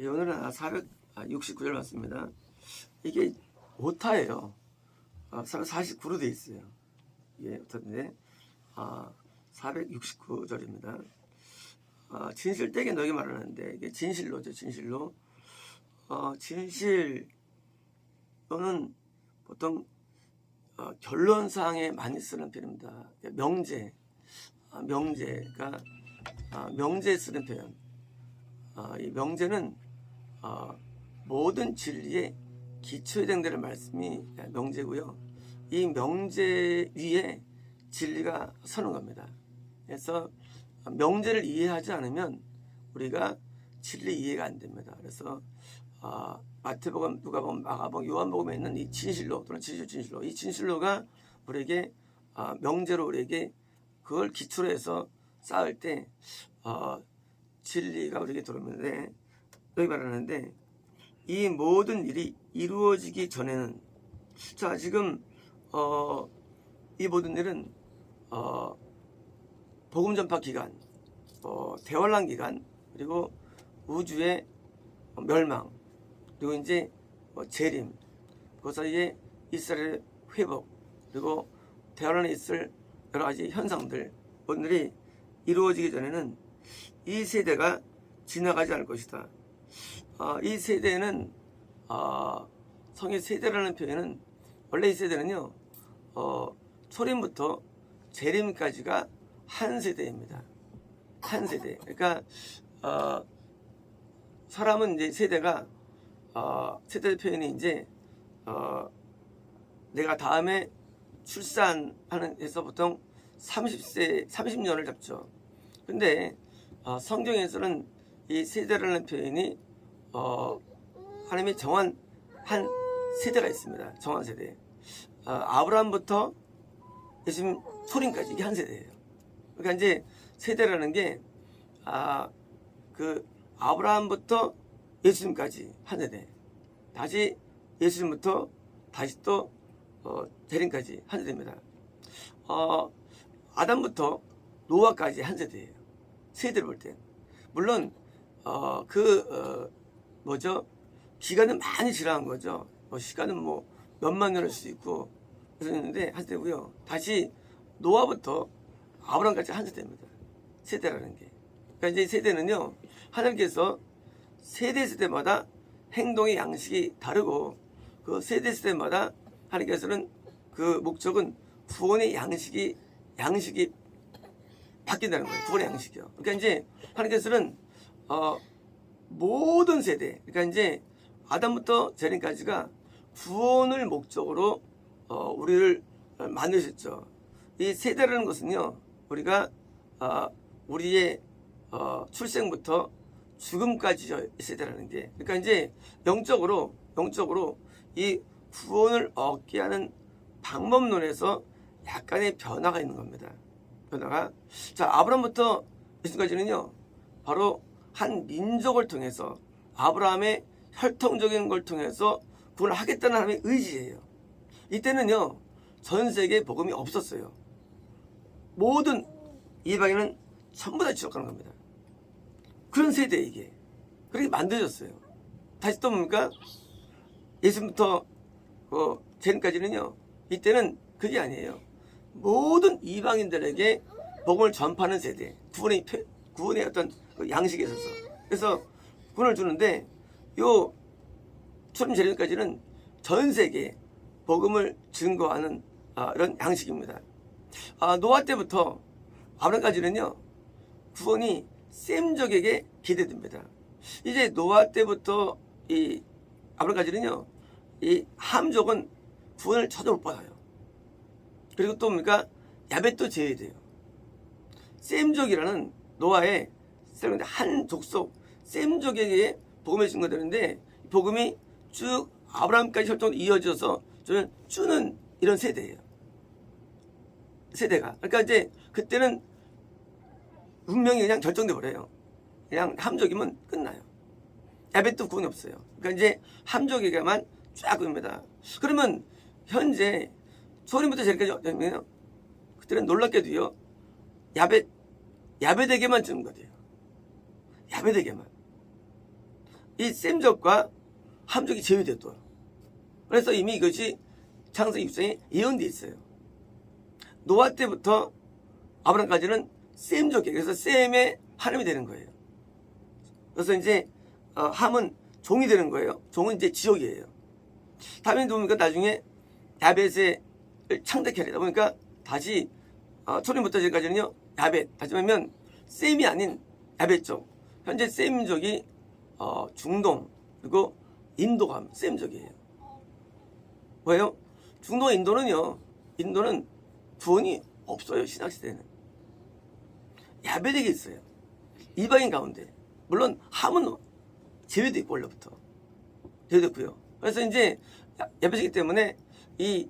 예, 오늘은 469절 맞습니다. 이게 오타예요. 449로 되어 있어요. 이게 오타인데 469절입니다. 진실되게 너에게 말하는데 이게 진실로죠. 진실로. 진실로는 보통 결론사항에 많이 쓰는 표현입니다. 명제, 명제가 명제에 쓰는 표현. 이 명제는 모든 진리의 기초에 해당되는 말씀이 명제고요. 이 명제 위에 진리가 서는 겁니다. 그래서 명제를 이해하지 않으면 우리가 진리 이해가 안 됩니다. 그래서 마태복음, 누가복음, 마가복음, 요한복음에 있는 이 진실로 또는 진실로 이 진실로가 우리에게 명제로 우리에게 그걸 기초로 해서 쌓을 때 진리가 우리에게 들어오는데 여기 말하는데 이 모든 일이 이루어지기 전에는 자 지금 이 모든 일은 복음 전파 기간, 대환란 기간, 그리고 우주의 멸망, 그리고 이제 재림, 그 사이에 이스라엘의 회복, 그리고 대환란에 있을 여러 가지 현상들, 오늘이 이루어지기 전에는 이 세대가 지나가지 않을 것이다. 이 세대는 성의 세대라는 표현은 원래 이 세대는요 초림부터 재림까지가 한 세대입니다. 한 세대. 그러니까 사람은 이제 세대가 세대 표현이 이제 내가 다음에 출산하는 데서 보통 30년을 잡죠. 근데 성경에서는 이 세대라는 표현이 하나님이 정한 한 세대가 있습니다. 정한 세대. 아브라함부터 예수님 초림까지 이게 한 세대예요. 그러니까 이제 세대라는 게 그 아브라함부터 예수님까지 한 세대. 다시 예수님부터 다시 또 재림까지 한 세대입니다. 아담부터 노아까지 한 세대예요. 세대를 볼 때. 물론 기간은 많이 지나간 거죠. 시간은 몇만 년일 수 있고 그랬는데 한 세대고요. 다시 노아부터 아브라함까지 한 세대입니다. 세대라는 게. 그러니까 이제 세대는요. 하나님께서 세대마다 행동의 양식이 다르고 그 세대마다 하나님께서는 그 목적은 구원의 양식이 바뀐다는 거예요. 구원의 양식이요. 그러니까 이제 하나님께서는 모든 세대, 그러니까 이제 아담부터 재림까지가 구원을 목적으로 우리를 만드셨죠. 이 세대라는 것은요, 우리가 우리의 출생부터 죽음까지 세대라는 게, 그러니까 이제 영적으로 이 구원을 얻게 하는 방법론에서 약간의 변화가 있는 겁니다. 변화가. 자, 아브라함부터 예수까지는요, 바로 한 민족을 통해서 아브라함의 혈통적인 걸 통해서 구원을 하겠다는 하나님의 의지예요. 이때는요, 전 세계에 복음이 없었어요. 모든 이방인은 전부 다 지옥 가는 겁니다. 그런 세대에 이게. 그렇게 만들어졌어요. 다시 또 뭡니까? 예수부터 재림까지는요, 이때는 그게 아니에요. 모든 이방인들에게 복음을 전파하는 세대, 구원의 어떤 양식에 있어서. 그래서 구원을 주는데, 요 초림 재림까지는 전 세계에 복음을 증거하는 이런 양식입니다. 노아 때부터 아브라함까지는요, 구원이 셈족에게 기대됩니다. 이제 노아 때부터 이 아브라함까지는요, 이 함족은 구원을 전혀 못 받아요. 그리고 또 뭡니까? 야벳도 제외돼요. 셈족이라는 노아의 한 족속, 셈족에게 복음을 증거되는데 복음이 쭉 아브라함까지 혈통으로 이어져서 저는 주는 이런 세대예요. 세대가. 그러니까 이제 그때는 운명이 그냥 결정돼 버려요. 그냥 함족이면 끝나요. 야벳도 구원이 없어요. 그러니까 이제 함족에게만 쫙 옵니다. 그러면 현재 소림부터 제일까지 그때는 놀랍게도요, 야벳에게만 주는 거예요. 야벳에게만. 이 셈족과 함족이 제외됐어요. 그래서 이미 이것이 창세기 6장에 예언되어 있어요. 노아 때부터 아브라함까지는 셈족이에요. 그래서 셈의 하나님이 되는 거예요. 그래서 이제 함은 종이 되는 거예요. 종은 이제 지옥이에요. 다음에 보니까 나중에 야벳을 창작해야 되다 보니까 다시 초림부터 지금까지는요 야벳, 다시 말하면 셈이 아닌 야벳족. 현재 셈족이 중동 그리고 인도가 셈족이에요. 왜요? 중동과 인도는 구원이 없어요. 신학시대에는 야벳에게 있어요. 이방인 가운데. 물론 함은 제외됐고 원래부터 제외됐고요. 그래서 이제 야벳이기 때문에 이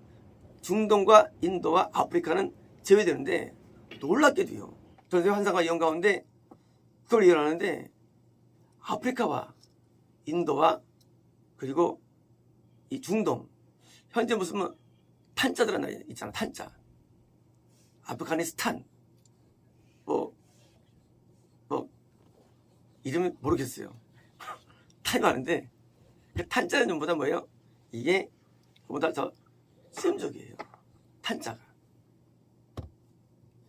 중동과 인도와 아프리카는 제외되는데, 놀랍게도요 전세 환상과 예언 가운데 그걸 예언하는데 아프리카와 인도와 그리고 이 중동 현재 무슨 탄자들 하나 있잖아. 탄자, 아프가니스탄, 뭐 이름이 모르겠어요. 탄이 많은데 그 탄자는 전부다 뭐예요? 이게 그보다 더 셈족이에요. 탄자가.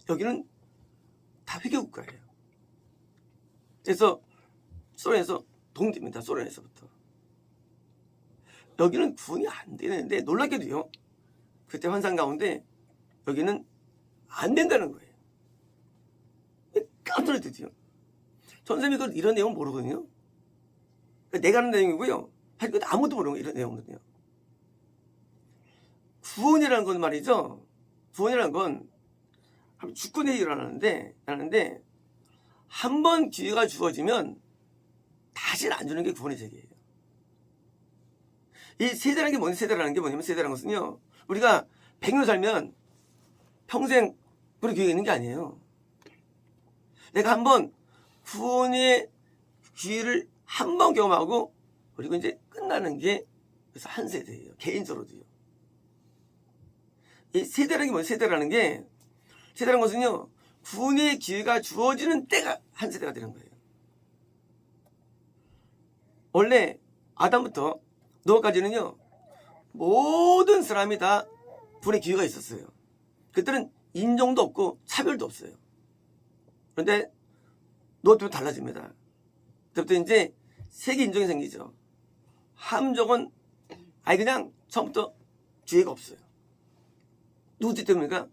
여기는 다 회계국가예요. 그래서 소련에서 독립입니다. 소련에서부터. 여기는 구분이 안 되는데 놀랍게도요 그때 환상 가운데 여기는 안 된다는 거예요. 깜짝 놀랐대요. 전쌤이 이런 내용은 모르거든요. 내가 하는 내용이고요. 사실 아무도 모르는 거예요. 이런 내용은요. 구원이라는 건 말이죠. 구원이라는 건 주권에 일어나는데 한 번 기회가 주어지면 다시는 안 주는 게 구원의 세계예요. 이 세대라는 게 뭔지, 세대라는 게 뭐냐면 세대라는 것은요 우리가 100년 살면 평생 그런 기회가 있는 게 아니에요. 내가 한번 구원의 기회를 한 번 경험하고 그리고 이제 끝나는 게 그래서 한 세대예요. 개인적으로도요. 이 세대라는 게 뭐예요? 세대라는 것은요 구원의 기회가 주어지는 때가 한 세대가 되는 거예요. 원래 아담부터 노아까지는요 모든 사람이 다 구원의 기회가 있었어요. 그때는 인종도 없고 차별도 없어요. 그런데 노아 때부터 달라집니다. 그때부터 이제 세계 인종이 생기죠. 함족은 아예 그냥 처음부터 기회가 없어요. 누구 죄 때문인가?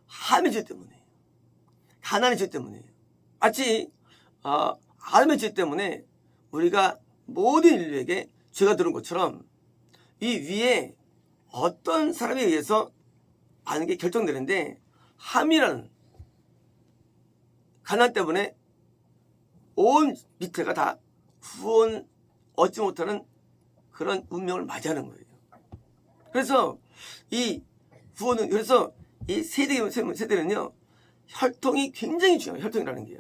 함의 죄 때문이에요. 가난의 죄 때문이에요. 마치 아담의 죄 때문에 우리가 모든 인류에게 죄가 들은 것처럼 이 위에 어떤 사람에 의해서 많은 게 결정되는데 함이라는 가난 때문에 온 밑에가 다 구원 얻지 못하는 그런 운명을 맞이하는 거예요. 그래서 이 구원은, 그래서 이 세대는요 혈통이 굉장히 중요해요. 혈통이라는 게요.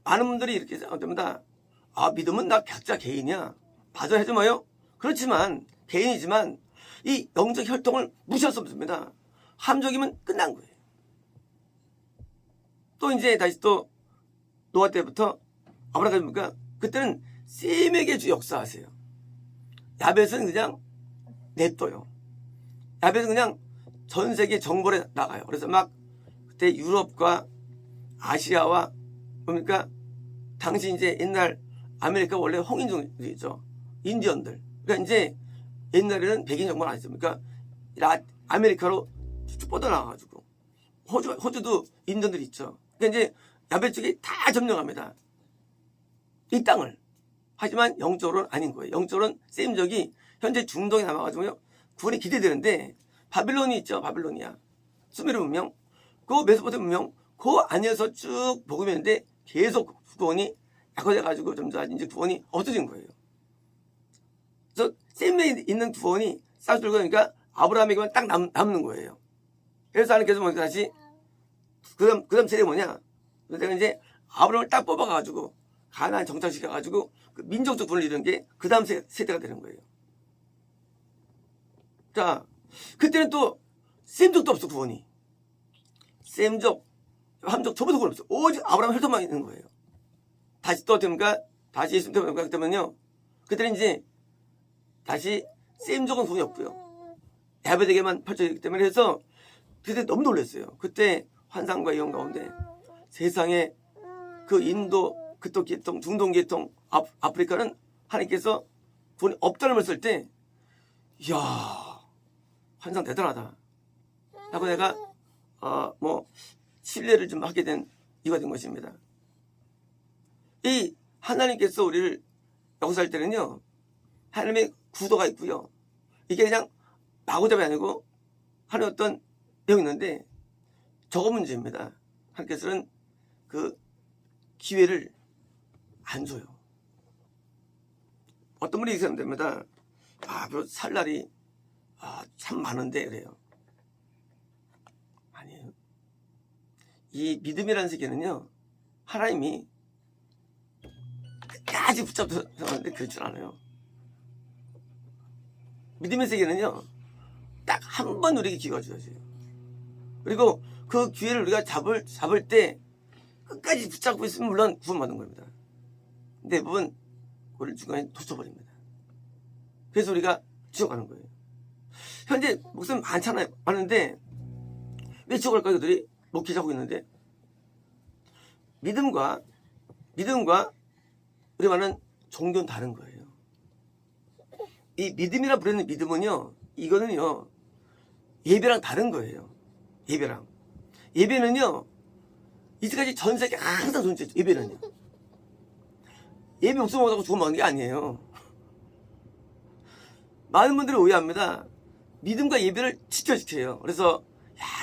많은 분들이 이렇게 생각합니다. 믿음은 나 각자 개인이야. 맞아, 해줘 마요. 그렇지만 개인이지만 이 영적 혈통을 무시할 수 없습니다. 함족이면 끝난 거예요. 또 이제 다시 또 노아 때부터 아브라함이니까 그때는 셈에게 주 역사하세요. 야벳은 그냥 냅둬요. 야벳은 그냥 전 세계 정벌에 나가요. 그래서 막 그때 유럽과 아시아와 뭡니까 당시 이제 옛날 아메리카 원래 홍인종이죠. 인디언들. 그러니까 이제 옛날에는 백인 정벌 안 했습니까? 아메리카로 쭉 뻗어나가가지고 호주도 인디언들이 있죠. 그러니까 이제 야벳 쪽이 다 점령합니다. 이 땅을. 하지만 영적으로는 아닌 거예요. 영적으로는 셈족이 현재 중동에 남아가지고요 구원이 기대되는데 바빌론이 있죠. 바빌로니아, 수메르 문명, 그 메소포타미아 문명, 그 안에서 쭉 복음이 있는데 계속 구원이 약화돼가지고 점점 이제 구원이 없어진 거예요. 그래서 셈에 있는 구원이 싹 들고 나니까 아브라함에게만 딱 남는 거예요. 그래서 하나님께서 보니까 다시 그 다음 세대 뭐냐? 그래서 이제 아브라함을 딱 뽑아가지고 가나안 정착시켜가지고 그 민족적 구원을 이루는 게 그 다음 세대가 되는 거예요. 자, 그때는 또 셈족도 없어. 구원이 셈족, 함족, 저보다 구원 없어. 오직 아브라함 혈통만 있는 거예요. 다시 또 됩니까? 다시 예수님 때문에 영광되면요, 그들은 이제 다시 셈족은 소용이 없고요, 야베에게만 펼쳐지기 때문에. 해서 그때 너무 놀랐어요. 그때 환상과 예언 가운데 세상에 그 인도, 그쪽 계통, 중동 계통, 아프리카는 하나님께서 돈이 없다는 걸 쓸 때, 이야, 환상 대단하다 하고 내가 신뢰를 좀 하게 된 이유가 된 것입니다. 이 하나님께서 우리를 역사할 때는요, 하나님의 구도가 있고요, 이게 그냥 마구잡이 아니고 하는 어떤 내용이 있는데, 저거 문제입니다. 하나님께서는 그 기회를 안 줘요. 어떤 분이 얘기하면 됩니다. 살 날이 참 많은데 그래요. 아니에요. 이 믿음이라는 세계는요, 하나님이 끝까지 붙잡아서 하는데 그럴 줄 알아요. 믿음의 세계는요, 딱 한 번 우리에게 기회가 주어져요. 그리고 그 기회를 우리가 잡을 때 끝까지 붙잡고 있으면 물론 구원받는 겁니다. 대부분 우리 중간에 놓쳐버립니다. 그래서 우리가 지옥가는 거예요. 현재 목사님 많잖아요. 많은데 왜 지옥갈까요? 그들이 목회 잡고 있는데, 믿음과 우리 말하는 종교는 다른 거예요. 이 믿음이라 부르는 믿음은요, 이거는요, 예배랑 다른 거예요. 예배는요, 이제까지 전 세계 항상 존재했죠. 예배는요, 예배 목숨 못하고 죽어먹는 게 아니에요. 많은 분들이 오해합니다. 믿음과 예배를 지켜요. 그래서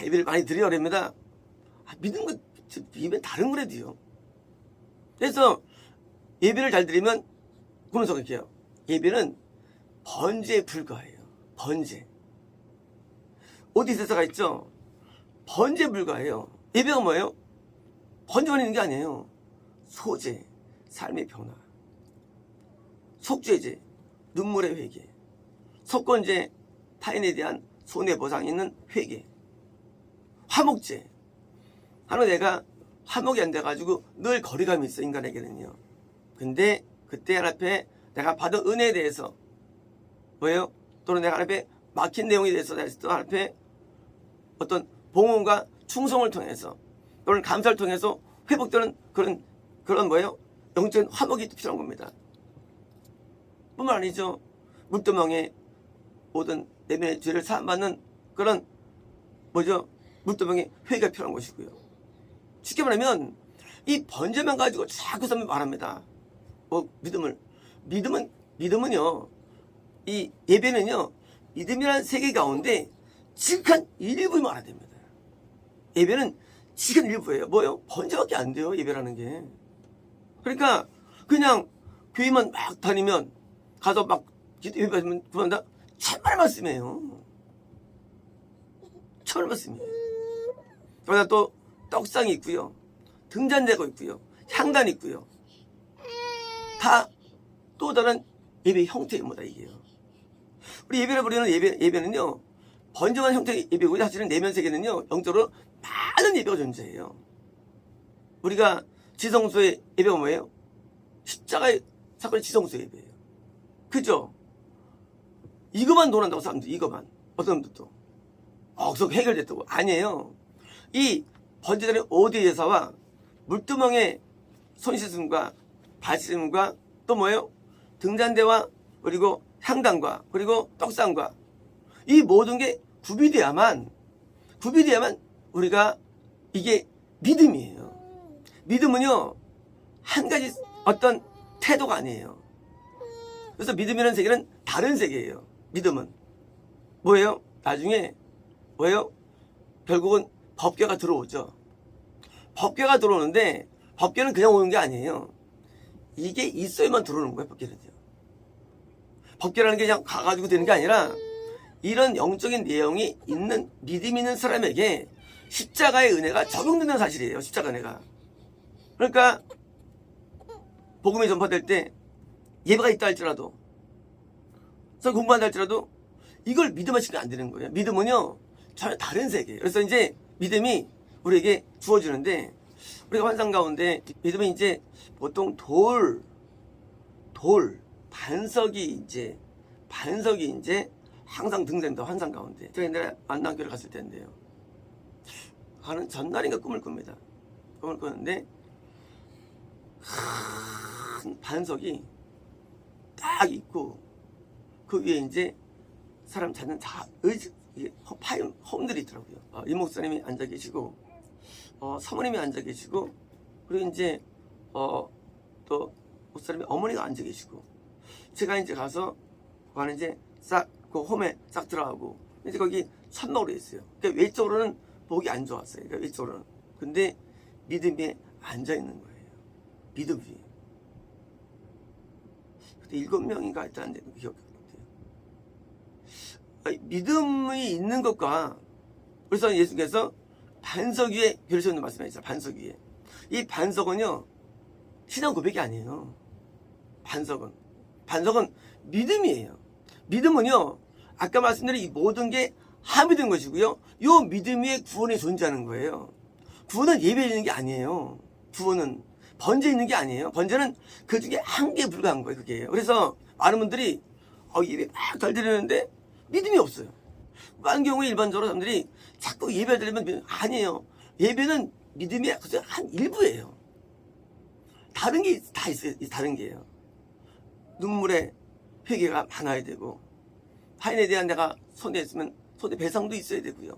예배를 많이 드려야 됩니다. 믿음과 예배는 다른 거라도요. 그래서 예배를 잘 드리면 그런 생각해요. 예배는 번제에 불과해요. 번제. 오디세서가 있죠. 번제에 불과해요. 예배가 뭐예요? 번제만 있는 게 아니에요. 소제, 삶의 변화, 속죄제, 눈물의 회개, 속건제, 타인에 대한 손해보상이 있는 회개, 화목제. 하는 내가 화목이 안 돼가지고 늘 거리감이 있어, 인간에게는요. 근데 그때 하나님 앞에 내가 받은 은혜에 대해서 뭐예요? 또는 내가 하나님 앞에 막힌 내용에 대해서 하나님 앞에 어떤 봉헌과 충성을 통해서 또는 감사를 통해서 회복되는 그런 뭐예요? 영적인 화목이 필요한 겁니다. 뿐만 아니죠. 물두멍에 모든 내면의 죄를 사함받는 그런 물두멍에 회개가 필요한 것이고요. 쉽게 말하면 이 번제만 가지고 자꾸 사람이 말합니다. 믿음은요, 이 예배는요, 믿음이라는 세계 가운데 지극한 일부를 말해야 됩니다. 예배는 지극한 일부예요. 뭐요? 번제밖에 안 돼요, 예배라는 게. 그러니까 그냥 교회만 막 다니면 가서 막 예배 받으면 그만다. 참말 말씀이에요. 참말 말씀이에요. 그러다 또 떡상이 있고요, 등잔대가 있고요, 향단이 있고요. 다 또 다른 예배 형태입니다. 이게요. 우리 예배를 부르는 예배는요, 번제만 형태의 예배고, 사실은 내면 세계는요, 영적으로 많은 예배가 존재해요. 우리가 지성소의 예배가 뭐예요? 십자가의 사건의 지성소의 예배예요. 그죠? 이것만 논한다고 사람들, 이것만. 어떤 분들도 그래서 해결됐다고. 아니에요. 이 번제단의 5대 예사와 물두멍의 손 씻음과 발 씻음과 또 뭐예요? 등잔대와 그리고 향단과 그리고 떡상과 이 모든 게 구비돼야만 우리가 이게 믿음이에요. 믿음은요, 한 가지 어떤 태도가 아니에요. 그래서 믿음이라는 세계는 다른 세계예요. 믿음은 뭐예요? 나중에 뭐예요? 결국은 법궤가 들어오죠. 법궤가 들어오는데 법궤는 그냥 오는 게 아니에요. 이게 있어야만 들어오는 거예요. 법궤는요. 법궤라는 게 그냥 가가지고 되는 게 아니라 이런 영적인 내용이 있는 믿음이 있는 사람에게 십자가의 은혜가 적용되는 사실이에요. 십자가 은혜가. 그러니까 복음이 전파될 때 예배가 있다 할지라도, 그래서 공부한다 할지라도 이걸 믿음만 시키면 안 되는 거예요. 믿음은요, 전혀 다른 세계예요. 그래서 이제 믿음이 우리에게 주어지는데, 우리가 환상 가운데 믿음은 이제 보통 돌, 반석이 이제 항상 등장된다. 환상 가운데. 제가 옛날에 만남교를 갔을 때인데요. 가는 전날인가 꿈을 꿉니다. 꿈을 꾸는데 큰 반석이 딱 있고 그 위에 이제 사람 찾는 홈들이 있더라고요. 이 목사님이 앉아 계시고 사모님이 앉아 계시고 그리고 이제 또 목사님의 어머니가 앉아 계시고 제가 이제 가서 그 안에 이제 싹 그 홈에 싹 들어가고 이제 거기 천막으로 있어요. 그러니까 외적으로는 보기 안 좋았어요. 그러니까 외적으로는. 근데 믿음에 앉아 있는 거예요. 믿음 위에. 그때 7명인가 있다는 기억이 나요. 믿음이 있는 것과 그래서 예수께서 반석 위에 별세우는 말씀하셨어요. 반석 위에. 이 반석은요 신앙 고백이 아니에요. 반석은 믿음이에요. 믿음은요 아까 말씀드린 이 모든 게 함이 된 것이고요. 이 믿음 위에 구원이 존재하는 거예요. 구원은 예배에 있는 게 아니에요. 구원은 번제에 있는 게 아니에요. 번제는 그 중에 한 개에 불과한 거예요. 그게. 그래서 많은 분들이 예배 막 잘 드리는데 믿음이 없어요. 많은 경우에 일반적으로 사람들이 자꾸 예배 드리면 아니에요. 예배는 믿음이 그저 한 일부예요. 다른 게 다 있어요. 다른 게요. 눈물에 회개가 많아야 되고 하인에 대한 내가 손에 있으면 손에 배상도 있어야 되고요.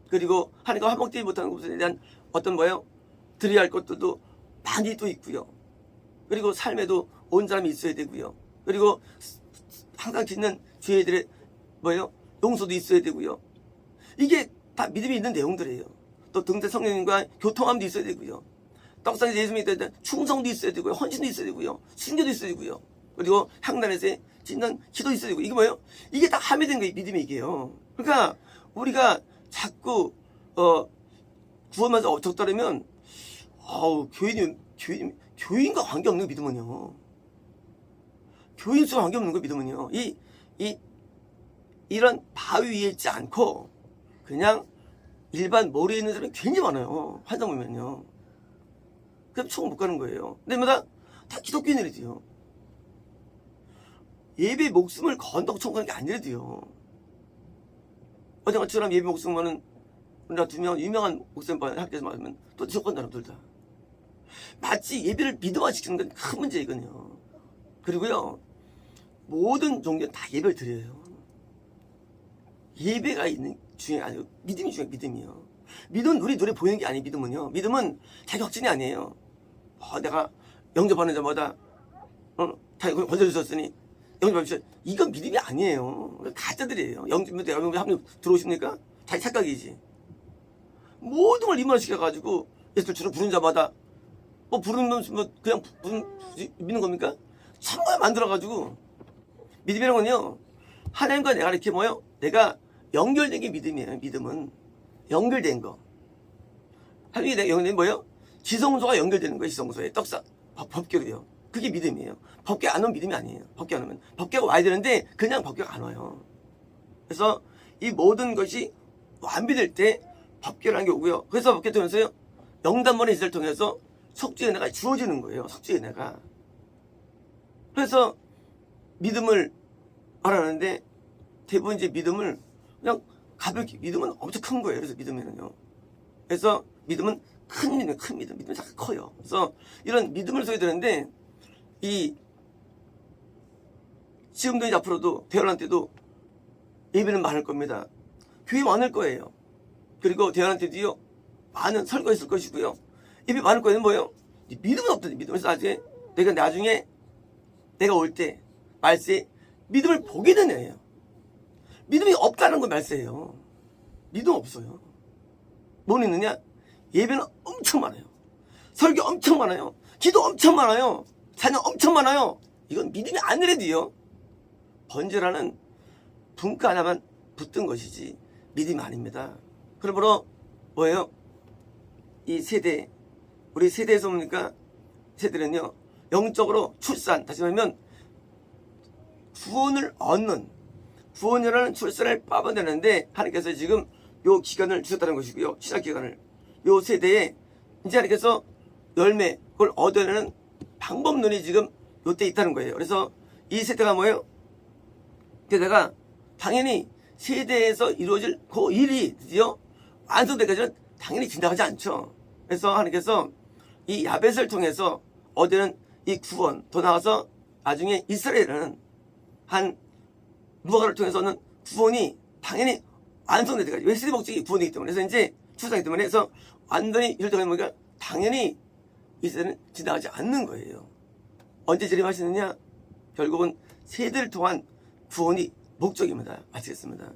그리고 하나님과 화목되지 못하는 것에 대한 어떤 드려야 할 것들도 많이 또 있고요. 그리고 삶에도 온 사람이 있어야 되고요. 그리고 항상 짓는 죄들의 용서도 있어야 되고요. 이게 다 믿음이 있는 내용들이에요. 또 등대 성령님과 교통함도 있어야 되고요. 떡상에서 예수 믿을 때 충성도 있어야 되고요. 헌신도 있어야 되고요. 순교도 있어야 되고요. 그리고 향단에서 짓는 기도 있어야 되고 이게 뭐예요? 이게 다 함이 된 거예요. 믿음이 이게요. 그러니까 우리가 자꾸 구원마저 어떻다면 교인과 관계없는 거 믿음은요. 교인수와 관계없는 거 믿음은요. 이런 바위 위에 있지 않고 그냥 일반 모래에 있는 사람이 굉장히 많아요. 환상 보면요. 그럼 총 못 가는 거예요. 근데 마다 다 기독교인들이지요. 예배 목숨을 건다고 총 가는 게 아니라도요. 어제같이처럼 예배 목숨은 우리나라 2명 유명한 목사님 학교에서 말하면 또 지옥 사람들 다. 마치 예배를 믿음화시키는 건 큰 문제이거든요. 그리고요. 모든 종교는 다 예배를 드려요. 예배가 있는 중에 아니고 믿음이 중요해요. 믿음이요. 믿음은 눈에 보이는 게 아니에요. 믿음은요. 믿음은 자격증이 아니에요. 내가 영접하는 자마다 자기 건져주셨으니 영접하십시오. 이건 믿음이 아니에요. 가짜들이에요. 영접하면 한명 들어오십니까? 자기 착각이지. 모든 걸 입문시켜가지고 예수를 부른 자마다 부르면 그냥 믿는 겁니까? 참고에 만들어가지고 믿음이라는 건요. 하나님과 내가 이렇게 내가 연결된 게 믿음이에요. 믿음은 연결된 거. 하나님이 내가 연결된 뭐예요? 지성소가 연결되는 거예요. 지성소에 법궤로요. 그게 믿음이에요. 법궤 안 오면 믿음이 아니에요. 법궤 안 오면 법궤가 와야 되는데 그냥 법궤가 안 와요. 그래서 이 모든 것이 완비될 때 법궤라는 게 오고요. 그래서 법궤 통해서요. 영단번의 시대를 통해서 속죄의 은혜가 주어지는 거예요. 속죄의 은혜가. 그래서 믿음을 말하는데 대부분 이제 믿음을 그냥 가볍게 믿음은 엄청 큰 거예요. 그래서 믿음에는요. 그래서 믿음은 큰 믿음. 믿음이 자꾸 커요. 그래서 이런 믿음을 써야 되는데 지금도 이제 앞으로도 대화할 때도 예배는 많을 겁니다. 교회 많을 거예요. 그리고 대화할 때도요. 많은 설교가 있을 것이고요. 예배 많을 거예요. 뭐예요? 믿음은 없더니 믿음에서 나중에 내가 올 때 말세에 믿음을 보게 되는 애예요. 믿음이 없다는 건 말세예요. 믿음 없어요. 뭐 있느냐? 예배는 엄청 많아요. 설교 엄청 많아요. 기도 엄청 많아요. 찬양 엄청 많아요. 이건 믿음이 아니래도요. 번제라는 분가 하나만 붙든 것이지 믿음이 아닙니다. 그러므로 뭐예요? 이 세대, 우리 세대에서 보니까 세대는요. 영적으로 출산, 다시 말하면 구원을 얻는 구원이라는 출산을 뽑아내는데 하나님께서 지금 요 기간을 주셨다는 것이고요. 시작 기간을. 요 세대에 이제 하나님께서 열매, 그걸 얻어내는 방법론이 지금 요때 있다는 거예요. 그래서 이 세대가 뭐예요? 세대가 당연히 세대에서 이루어질 그 일이 드디어 완성되기까지는 당연히 지나가지 않죠. 그래서 하나님께서 이 야벳을 통해서 어디는 이 구원, 더 나아가서 나중에 이스라엘은 한 무화과를 통해서는 구원이 당연히 완성될 때까지, 왜 세대 목적이 구원이기 때문에, 그래서 이제 추상이기 때문에, 해서 완전히 혈통이 뭐니까 당연히 이 세대는 지나가지 않는 거예요. 언제 재림하시느냐? 결국은 세대를 통한 구원이 목적입니다. 마치겠습니다.